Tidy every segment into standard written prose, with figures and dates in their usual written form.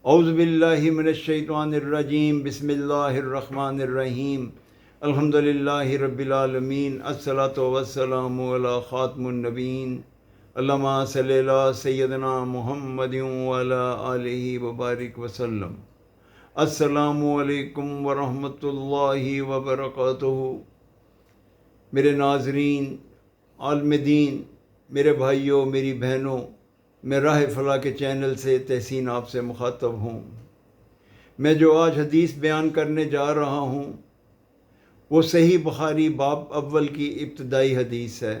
اعوذ باللہ من الشیطان الرجیم، بسم اللہ الرحمن الرحیم، الحمد للہ رب العالمین، الصلاۃ والسلام علی خاتم النبیین، اللہم صلی علی سیدنا محمد وعلی آلہ وبارک وسلم۔ السلام علیکم ورحمۃ اللہ وبرکاتہ۔ میرے ناظرین، عالم دین، میرے بھائیوں، میری بہنوں، میں راہ فلاح کے چینل سے تحسین آپ سے مخاطب ہوں۔ میں جو آج حدیث بیان کرنے جا رہا ہوں وہ صحیح بخاری باب اول کی ابتدائی حدیث ہے۔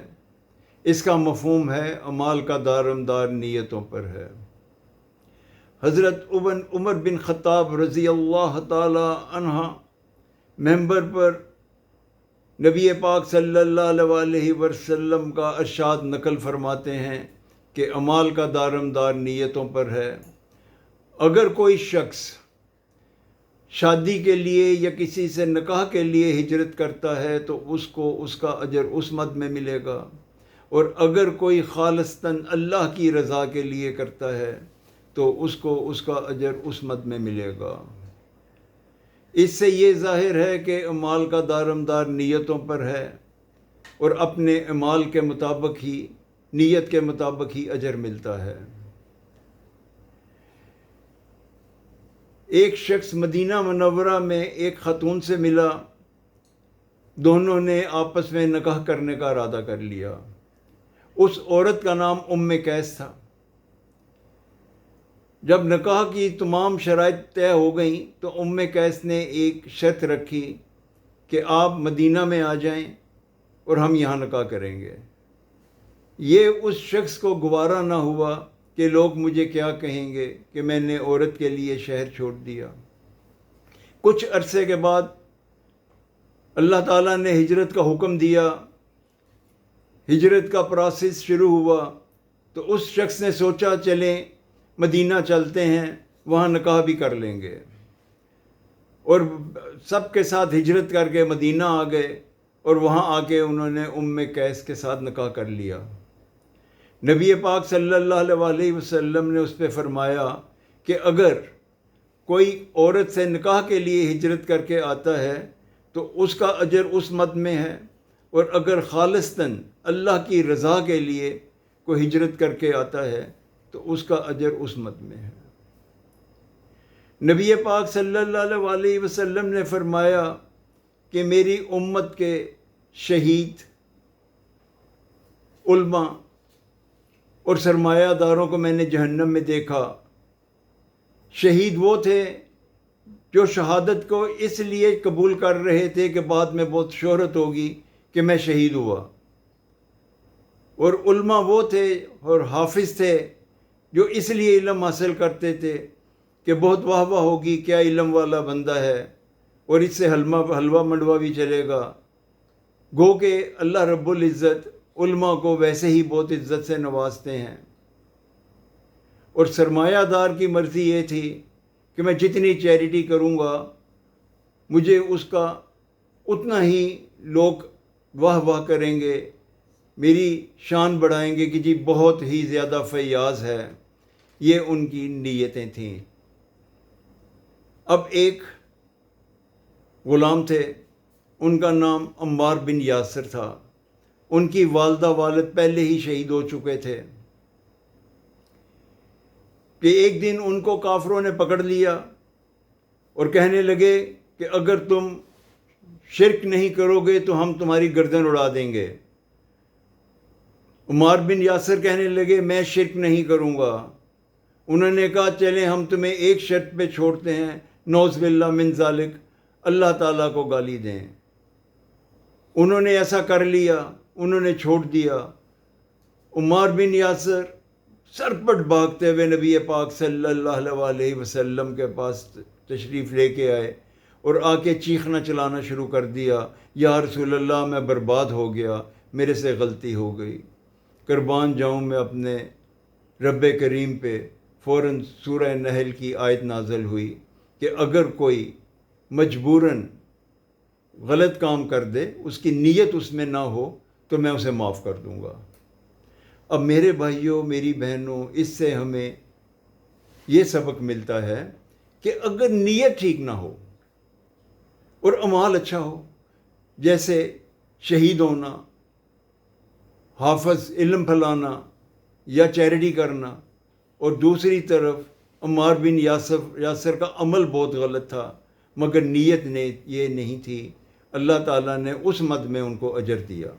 اس کا مفہوم ہے اعمال کا دارمدار نیتوں پر ہے۔ حضرت عمر بن خطاب رضی اللہ تعالی عنہ ممبر پر نبی پاک صلی اللہ علیہ وسلم کا ارشاد نقل فرماتے ہیں کہ اعمال کا دارمدار نیتوں پر ہے۔ اگر کوئی شخص شادی کے لیے یا کسی سے نکاح کے لیے ہجرت کرتا ہے تو اس کو اس کا اجر اس مد میں ملے گا، اور اگر کوئی خالصتاً اللہ کی رضا کے لیے کرتا ہے تو اس کو اس کا اجر اس مد میں ملے گا۔ اس سے یہ ظاہر ہے کہ اعمال کا دارمدار نیتوں پر ہے، اور اپنے اعمال کے مطابق ہی، نیت کے مطابق ہی اجر ملتا ہے۔ ایک شخص مدینہ منورہ میں ایک خاتون سے ملا۔ دونوں نے آپس میں نکاح کرنے کا ارادہ کر لیا۔ اس عورت کا نام قیس تھا۔ جب نکاح کی تمام شرائط طے ہو گئیں تو قیس نے ایک شرط رکھی کہ آپ مدینہ میں آ جائیں اور ہم یہاں نکاح کریں گے۔ یہ اس شخص کو گوارا نہ ہوا کہ لوگ مجھے کیا کہیں گے کہ میں نے عورت کے لیے شہر چھوڑ دیا۔ کچھ عرصے کے بعد اللہ تعالیٰ نے ہجرت کا حکم دیا، ہجرت کا پروسیس شروع ہوا، تو اس شخص نے سوچا چلیں مدینہ چلتے ہیں، وہاں نکاح بھی کر لیں گے، اور سب کے ساتھ ہجرت کر کے مدینہ آ گئے، اور وہاں آ کے انہوں نے قیس کے ساتھ نکاح کر لیا۔ نبی پاک صلی اللہ علیہ وسلم نے اس پہ فرمایا کہ اگر کوئی عورت سے نکاح کے لیے ہجرت کر کے آتا ہے تو اس کا اجر اس مد میں ہے، اور اگر خالصتاً اللہ کی رضا کے لیے کوئی ہجرت کر کے آتا ہے تو اس کا اجر اس مد میں ہے۔ نبی پاک صلی اللہ علیہ وسلم نے فرمایا کہ میری امت کے شہید، علماء اور سرمایہ داروں کو میں نے جہنم میں دیکھا۔ شہید وہ تھے جو شہادت کو اس لیے قبول کر رہے تھے کہ بعد میں بہت شہرت ہوگی کہ میں شہید ہوا، اور علماء وہ تھے اور حافظ تھے جو اس لیے علم حاصل کرتے تھے کہ بہت واہ واہ ہوگی، کیا علم والا بندہ ہے، اور اس سے حلوہ منڈوا بھی چلے گا۔ گو کہ اللہ رب العزت علماء کو ویسے ہی بہت عزت سے نوازتے ہیں، اور سرمایہ دار کی مرضی یہ تھی کہ میں جتنی چیریٹی کروں گا مجھے اس کا اتنا ہی لوگ واہ واہ کریں گے، میری شان بڑھائیں گے کہ جی بہت ہی زیادہ فیاض ہے۔ یہ ان کی نیتیں تھیں۔ اب ایک غلام تھے، ان کا نام عمار بن یاسر تھا۔ ان کی والدہ والد پہلے ہی شہید ہو چکے تھے کہ ایک دن ان کو کافروں نے پکڑ لیا اور کہنے لگے کہ اگر تم شرک نہیں کرو گے تو ہم تمہاری گردن اڑا دیں گے۔ عمار بن یاسر کہنے لگے میں شرک نہیں کروں گا۔ انہوں نے کہا چلیں ہم تمہیں ایک شرط پہ چھوڑتے ہیں، نعوذ باللہ من ذالک، اللہ تعالیٰ کو گالی دیں۔ انہوں نے ایسا کر لیا، انہوں نے چھوڑ دیا۔ عمار بن یاسر سرپٹ بھاگتے ہوئے نبی پاک صلی اللہ علیہ وسلم کے پاس تشریف لے کے آئے، اور آ کے چیخنا چلانا شروع کر دیا، یا رسول اللہ میں برباد ہو گیا، میرے سے غلطی ہو گئی، قربان جاؤں میں اپنے رب کریم پہ۔ فوراً سورہ نحل کی آیت نازل ہوئی کہ اگر کوئی مجبوراً غلط کام کر دے، اس کی نیت اس میں نہ ہو تو میں اسے معاف کر دوں گا۔ اب میرے بھائیوں، میری بہنوں، اس سے ہمیں یہ سبق ملتا ہے کہ اگر نیت ٹھیک نہ ہو اور اعمال اچھا ہو، جیسے شہید ہونا، حافظ علم پھیلانا یا چیریٹی کرنا، اور دوسری طرف عمار بن یاسر کا عمل بہت غلط تھا مگر نیت نے یہ نہیں تھی، اللہ تعالیٰ نے اس مد میں ان کو اجر دیا۔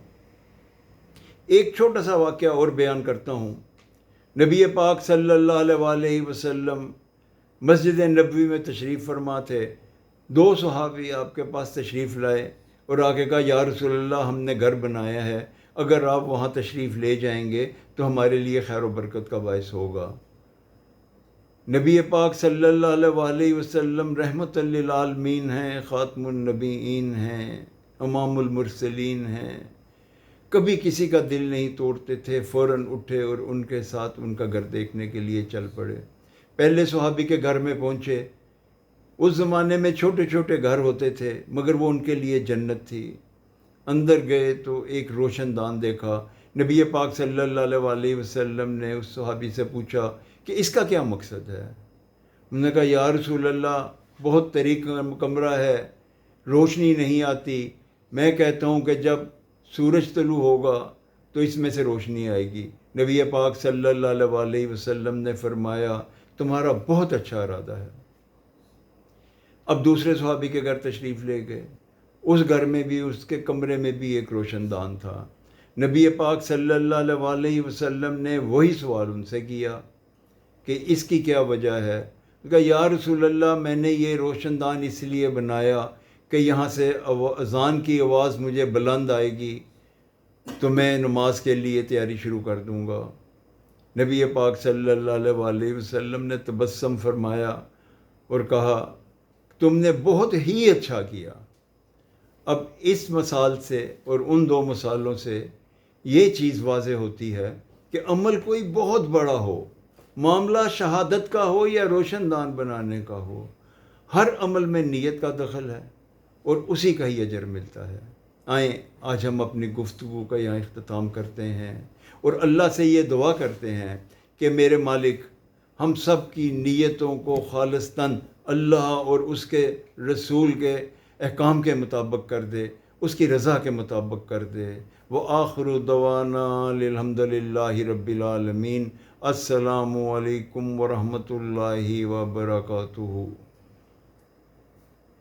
ایک چھوٹا سا واقعہ اور بیان کرتا ہوں۔ نبی پاک صلی اللہ علیہ وآلہ وسلم مسجد نبوی میں تشریف فرما تھے۔ 2 صحابی آپ کے پاس تشریف لائے اور آ کے کہا یا رسول اللہ، ہم نے گھر بنایا ہے، اگر آپ وہاں تشریف لے جائیں گے تو ہمارے لیے خیر و برکت کا باعث ہوگا۔ نبی پاک صلی اللہ علیہ وآلہ وسلم رحمت للعالمین ہیں، خاتم النبیین ہیں، امام المرسلین ہیں، کبھی کسی کا دل نہیں توڑتے تھے، فوراً اٹھے اور ان کے ساتھ ان کا گھر دیکھنے کے لیے چل پڑے۔ پہلے صحابی کے گھر میں پہنچے۔ اس زمانے میں چھوٹے چھوٹے گھر ہوتے تھے مگر وہ ان کے لیے جنت تھی۔ اندر گئے تو ایک روشن دان دیکھا۔ نبی پاک صلی اللہ علیہ وآلہ وسلم نے اس صحابی سے پوچھا کہ اس کا کیا مقصد ہے؟ انہوں نے کہا یا رسول اللہ، بہت طریق کمرہ ہے، روشنی نہیں آتی، میں کہتا ہوں کہ جب سورج طلوع ہوگا تو اس میں سے روشنی آئے گی۔ نبی پاک صلی اللہ علیہ وآلہ وسلم نے فرمایا تمہارا بہت اچھا ارادہ ہے۔ اب دوسرے صحابی کے گھر تشریف لے گئے۔ اس گھر میں بھی، اس کے کمرے میں بھی ایک روشن دان تھا۔ نبی پاک صلی اللہ علیہ وآلہ وسلم نے وہی سوال ان سے کیا کہ اس کی کیا وجہ ہے؟ کہا یا رسول اللہ، میں نے یہ روشن دان اس لیے بنایا کہ یہاں سے اذان کی آواز مجھے بلند آئے گی تو میں نماز کے لیے تیاری شروع کر دوں گا۔ نبی پاک صلی اللہ علیہ وآلہ وسلم نے تبسم فرمایا اور کہا تم نے بہت ہی اچھا کیا۔ اب اس مثال سے اور ان 2 مثالوں سے یہ چیز واضح ہوتی ہے کہ عمل کوئی بہت بڑا ہو، معاملہ شہادت کا ہو یا روشن دان بنانے کا ہو، ہر عمل میں نیت کا دخل ہے اور اسی کا ہی اجر ملتا ہے۔ آئیں آج ہم اپنی گفتگو کا یہاں اختتام کرتے ہیں اور اللہ سے یہ دعا کرتے ہیں کہ میرے مالک ہم سب کی نیتوں کو خالصتاً اللہ اور اس کے رسول کے احکام کے مطابق کر دے، اس کی رضا کے مطابق کر دے۔ وآخر دعوانا الحمد للہ رب العالمین۔ السلام علیکم ورحمۃ اللہ وبرکاتہ۔